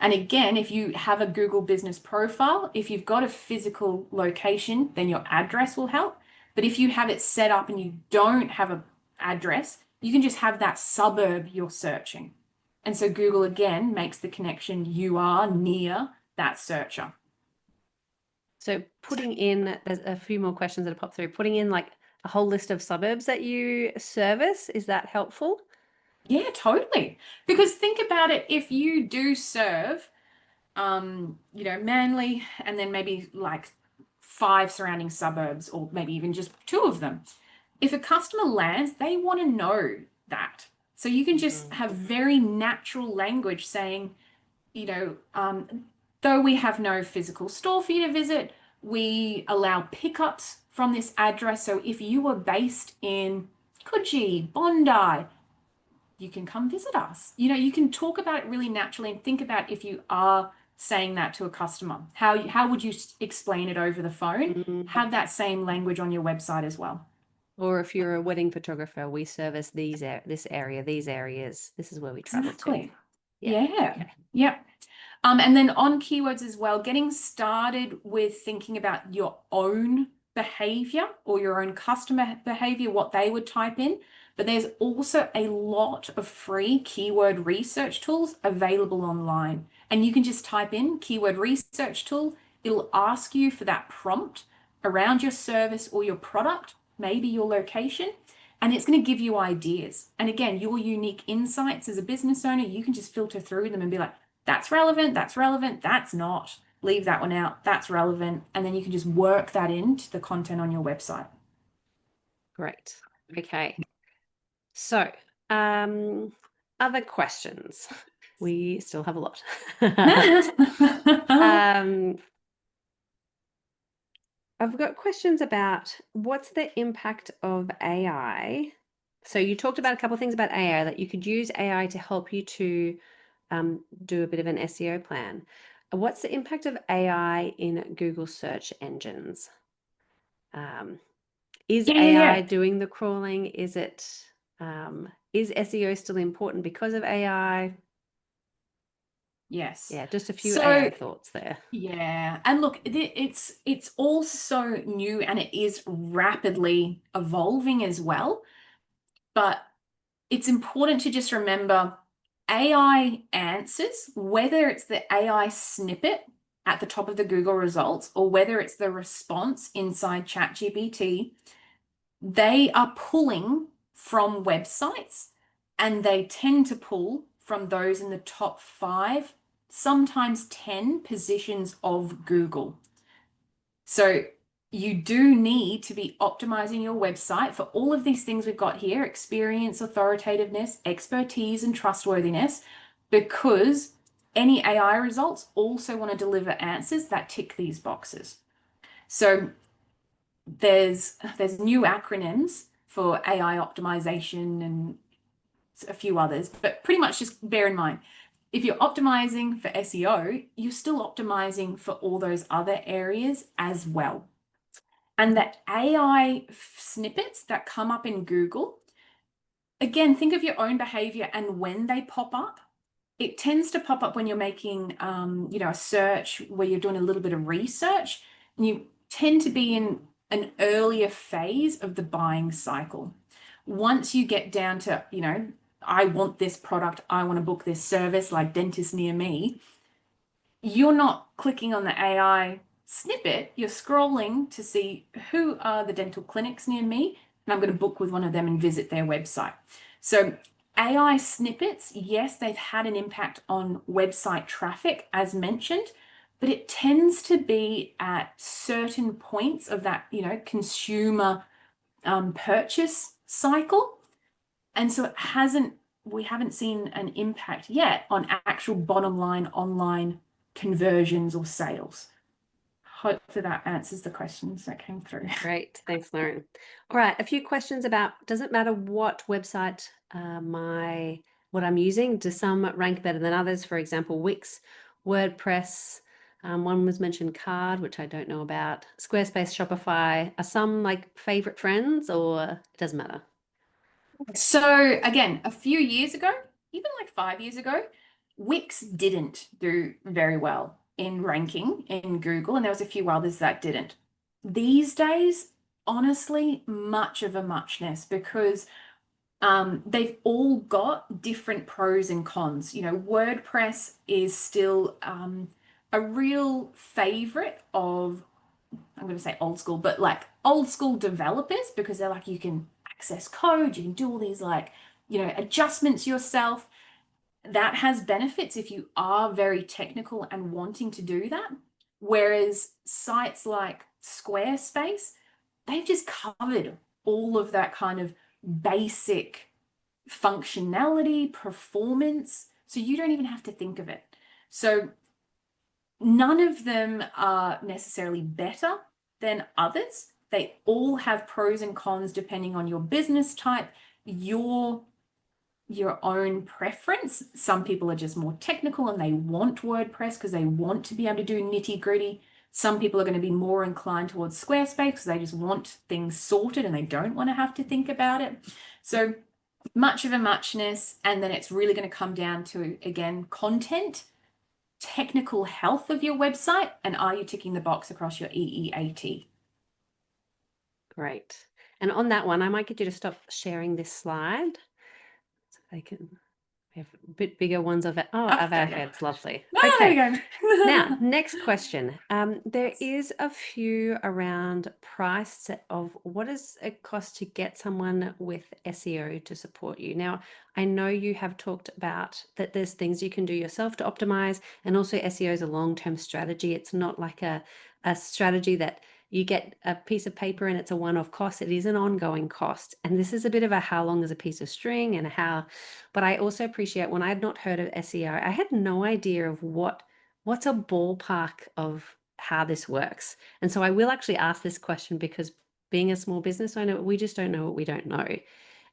S2: And again, if you have a Google business profile, if you've got a physical location, then your address will help. But if you have it set up and you don't have an address, you can just have that suburb you're searching. And so Google, again, makes the connection you are near that searcher.
S1: So putting in, there's a few more questions that have popped through. Putting in like a whole list of suburbs that you service, is that helpful?
S2: Yeah, totally. Because think about it, if you do serve, Manly, and then maybe like 5 surrounding suburbs, or maybe even just 2 of them. If a customer lands, they want to know that. So you can just have very natural language saying, though we have no physical store for you to visit, we allow pickups from this address. So if you were based in Coogee, Bondi, you can come visit us. You can talk about it really naturally and think about if you are saying that to a customer. How would you explain it over the phone? Have that same language on your website as well.
S1: Or if you're a wedding photographer, we service this area, these areas. This is where we travel to.
S2: Yeah. Okay. Yep. And then on keywords as well, getting started with thinking about your own behavior or your own customer behavior, what they would type in. But there's also a lot of free keyword research tools available online. And you can just type in keyword research tool. It'll ask you for that prompt around your service or your product, maybe your location, and it's going to give you ideas. And again, your unique insights as a business owner, you can just filter through them and be like, that's relevant, that's not. Leave that one out, that's relevant. And then you can just work that into the content on your website.
S1: Great. Okay. So, other questions. We still have a lot. I've got questions about what's the impact of AI. So you talked about a couple of things about AI, that you could use AI to help you to do a bit of an SEO plan. What's the impact of AI in Google search engines? Is AI doing the crawling? Is SEO still important because of AI?
S2: Yes.
S1: Yeah, just a few AI thoughts there.
S2: Yeah, and look, it's all so new and it is rapidly evolving as well. But it's important to just remember AI answers, whether it's the AI snippet at the top of the Google results or whether it's the response inside ChatGPT, they are pulling from websites and they tend to pull from those in the top 5, sometimes 10 positions of Google. So you do need to be optimizing your website for all of these things we've got here: experience, authoritativeness, expertise, and trustworthiness, because any AI results also want to deliver answers that tick these boxes. So there's new acronyms for AI optimization and a few others, but pretty much just bear in mind, if you're optimizing for SEO, you're still optimizing for all those other areas as well. And the AI snippets that come up in Google, again, think of your own behavior and when they pop up. It tends to pop up when you're making, a search where you're doing a little bit of research, and you tend to be in an earlier phase of the buying cycle. Once you get down to, I want this product, I want to book this service, like dentist near me, you're not clicking on the AI snippet, you're scrolling to see who are the dental clinics near me, and I'm going to book with one of them and visit their website. So AI snippets, yes, they've had an impact on website traffic, as mentioned, but it tends to be at certain points of that, consumer purchase cycle. And so we haven't seen an impact yet on actual bottom line online conversions or sales. Hopefully that answers the questions that came through.
S1: Great. Thanks, Lauren. All right. A few questions about, does it matter what website what I'm using? Do some rank better than others? For example, Wix, WordPress, one was mentioned Card, which I don't know about, Squarespace, Shopify. Are some like favorite friends, or it doesn't matter?
S2: So again, a few years ago, even like 5 years ago, Wix didn't do very well in ranking in Google, and there was a few others that didn't. These days, honestly, much of a muchness, because they've all got different pros and cons. WordPress is still a real favorite of, I'm going to say old school, but like old school developers, because they're like, you can access code, you can do all these adjustments yourself. That has benefits if you are very technical and wanting to do that. Whereas sites like Squarespace, they've just covered all of that kind of basic functionality, performance, so you don't even have to think of it. So none of them are necessarily better than others. They all have pros and cons depending on your business type, your own preference. Some people are just more technical and they want WordPress because they want to be able to do nitty-gritty. Some people are going to be more inclined towards Squarespace because they just want things sorted and they don't want to have to think about it. So much of a muchness, and then it's really going to come down to, again, content, technical health of your website, and are you ticking the box across your EEAT?
S1: Great. And on that one, I might get you to stop sharing this slide so they can have a bit bigger ones of it. Oh, of our heads. Lovely.
S2: Oh,
S1: okay.
S2: there you go.
S1: Now, next question. There is a few around price of what does it cost to get someone with SEO to support you. Now, I know you have talked about that there's things you can do yourself to optimize, and also SEO is a long-term strategy. It's not like a strategy that you get a piece of paper and it's a one-off cost. It is an ongoing cost. And this is a bit of a how long is a piece of string and how, but I also appreciate when I had not heard of SEO, I had no idea of what's a ballpark of how this works. And so I will actually ask this question because being a small business owner, we just don't know what we don't know.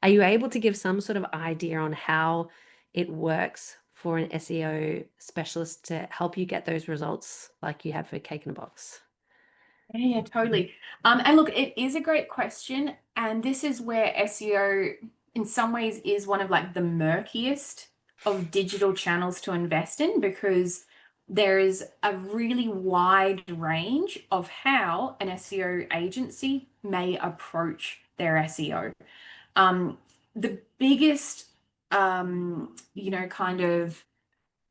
S1: Are you able to give some sort of idea on how it works for an SEO specialist to help you get those results like you had for Cake in a Box?
S2: Yeah, totally. And look, it is a great question. And this is where SEO in some ways is one of like the murkiest of digital channels to invest in, because there is a really wide range of how an SEO agency may approach their SEO. The biggest, kind of,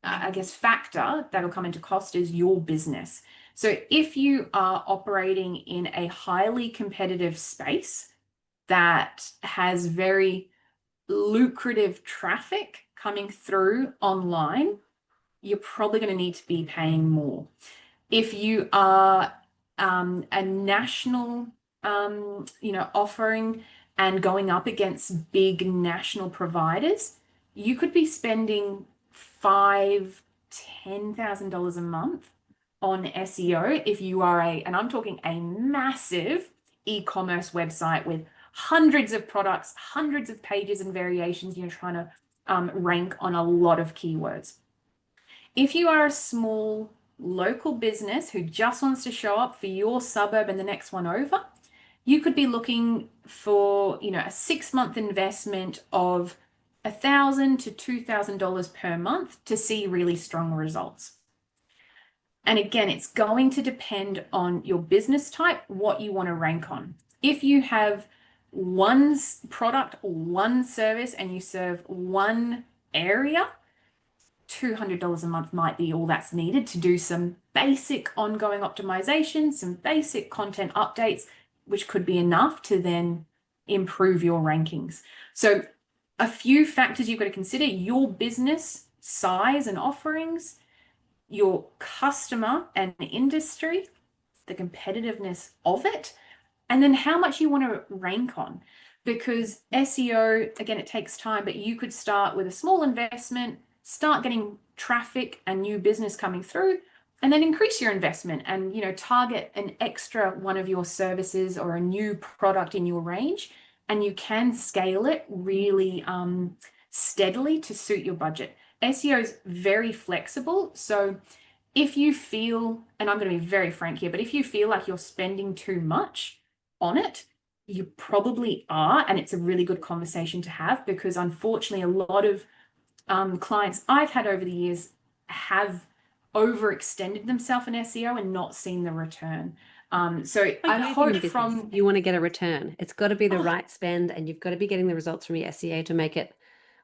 S2: I guess, factor that'll come into cost is your business. So if you are operating in a highly competitive space that has very lucrative traffic coming through online, you're probably going to need to be paying more. If you are a national, offering and going up against big national providers, you could be spending $5,000-$10,000 a month on SEO if you are and I'm talking a massive e-commerce website with hundreds of products, hundreds of pages and variations. You're trying to rank on a lot of keywords. If you are a small local business who just wants to show up for your suburb and the next one over, you could be looking for, a 6-month investment of $1,000 to $2,000 per month to see really strong results. And again, it's going to depend on your business type, what you want to rank on. If you have one product or one service and you serve one area, $200 a month might be all that's needed to do some basic ongoing optimization, some basic content updates, which could be enough to then improve your rankings. So a few factors you've got to consider: your business size and offerings, your customer and industry, the competitiveness of it, and then how much you want to rank on. Because SEO, again, it takes time, but you could start with a small investment, start getting traffic and new business coming through, and then increase your investment and, target an extra one of your services or a new product in your range, and you can scale it really steadily to suit your budget. SEO is very flexible. So if you feel, and I'm going to be very frank here, but if you feel like you're spending too much on it, you probably are. And it's a really good conversation to have, because unfortunately, a lot of clients I've had over the years have overextended themselves in SEO and not seen the return. So I hope from
S1: you want to get a return. It's got to be the right spend, and you've got to be getting the results from your SEO to make it.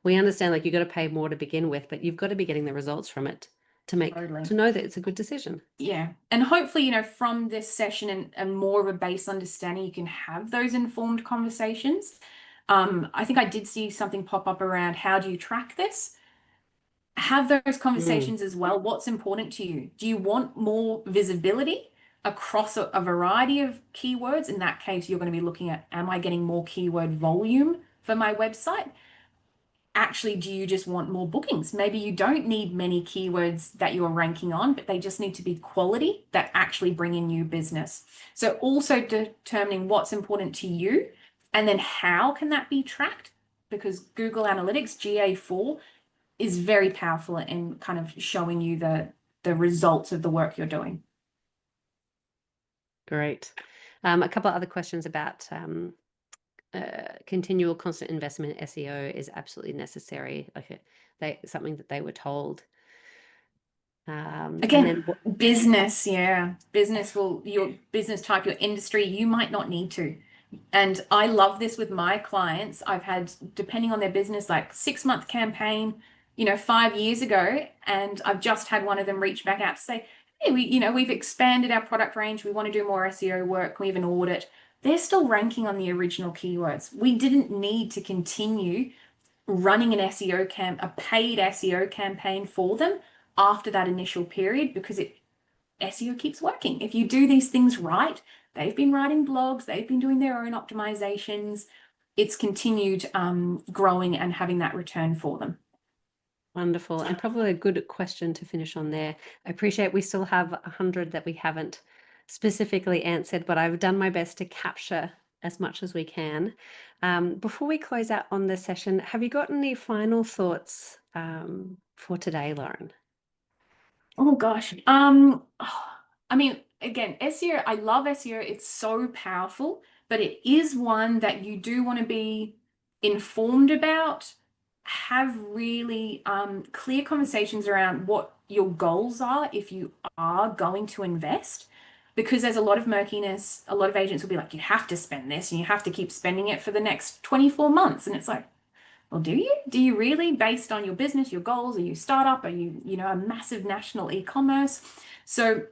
S1: We understand, like, you've got to pay more to begin with, but you've got to be getting the results from it to make to know that it's a good decision.
S2: Yeah. And hopefully, from this session and more of a base understanding, you can have those informed conversations. I think I did see something pop up around how do you track this? Have those conversations as well. What's important to you? Do you want more visibility across a variety of keywords? In that case, you're going to be looking at, am I getting more keyword volume for my website? Actually, do you just want more bookings? Maybe you don't need many keywords that you're ranking on, but they just need to be quality that actually bring in new business. So also determining what's important to you, and then how can that be tracked? Because Google Analytics, GA4, is very powerful in kind of showing you the results of the work you're doing.
S1: Great. A couple of other questions about continual constant investment in SEO is absolutely necessary. Something that they were told.
S2: Again, business, business your business type, your industry, you might not need to. And I love this with my clients. I've had, depending on their business, like 6-month campaign, 5 years ago, and I've just had one of them reach back out to say, hey, we've expanded our product range. We want to do more SEO work. We have an audit. They're still ranking on the original keywords. We didn't need to continue running a paid SEO campaign for them after that initial period, because SEO keeps working. If you do these things right, They've been writing blogs, they've been doing their own optimizations. It's continued growing and having that return for them.
S1: Wonderful. And probably a good question to finish on there. I appreciate we still have 100 that we haven't specifically answered, but I've done my best to capture as much as we can. Before we close out on this session, have you got any final thoughts for today, Lauren?
S2: Oh gosh. I mean, again, SEO, I love SEO. It's so powerful, but it is one that you do want to be informed about. Have really clear conversations around what your goals are if you are going to invest. Because there's a lot of murkiness. A lot of agents will be like, you have to spend this and you have to keep spending it for the next 24 months. And it's like, well, do you? Do you really, based on your business, your goals? Are you a startup? Are you, a massive national e-commerce? So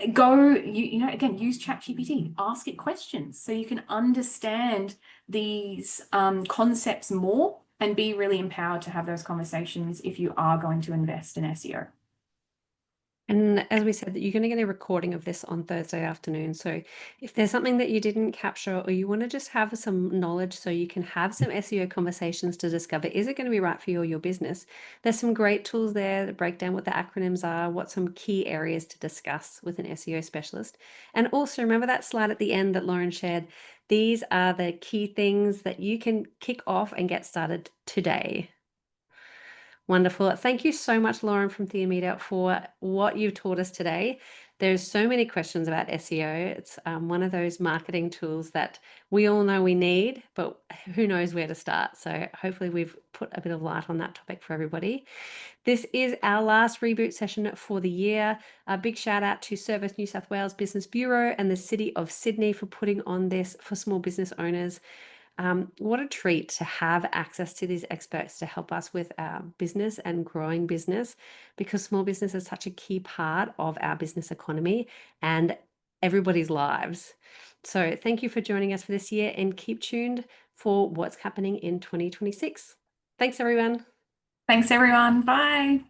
S2: again, use ChatGPT, ask it questions so you can understand these concepts more and be really empowered to have those conversations if you are going to invest in SEO.
S1: And as we said, that you're going to get a recording of this on Thursday afternoon. So if there's something that you didn't capture or you want to just have some knowledge so you can have some SEO conversations to discover, is it going to be right for you or your business? There's some great tools there that break down what the acronyms are, what some key areas to discuss with an SEO specialist. And also remember that slide at the end that Lauren shared. These are the key things that you can kick off and get started today. Wonderful. Thank you so much, Lauren from Thea Media, for what you've taught us today. There's so many questions about SEO. It's one of those marketing tools that we all know we need, but who knows where to start. So hopefully we've put a bit of light on that topic for everybody. This is our last reboot session for the year. A big shout out to Service New South Wales Business Bureau and the City of Sydney for putting on this for small business owners. What a treat to have access to these experts to help us with our business and growing business, because small business is such a key part of our business economy and everybody's lives. So thank you for joining us for this year and keep tuned for what's happening in 2026. Thanks, everyone.
S2: Thanks, everyone. Bye.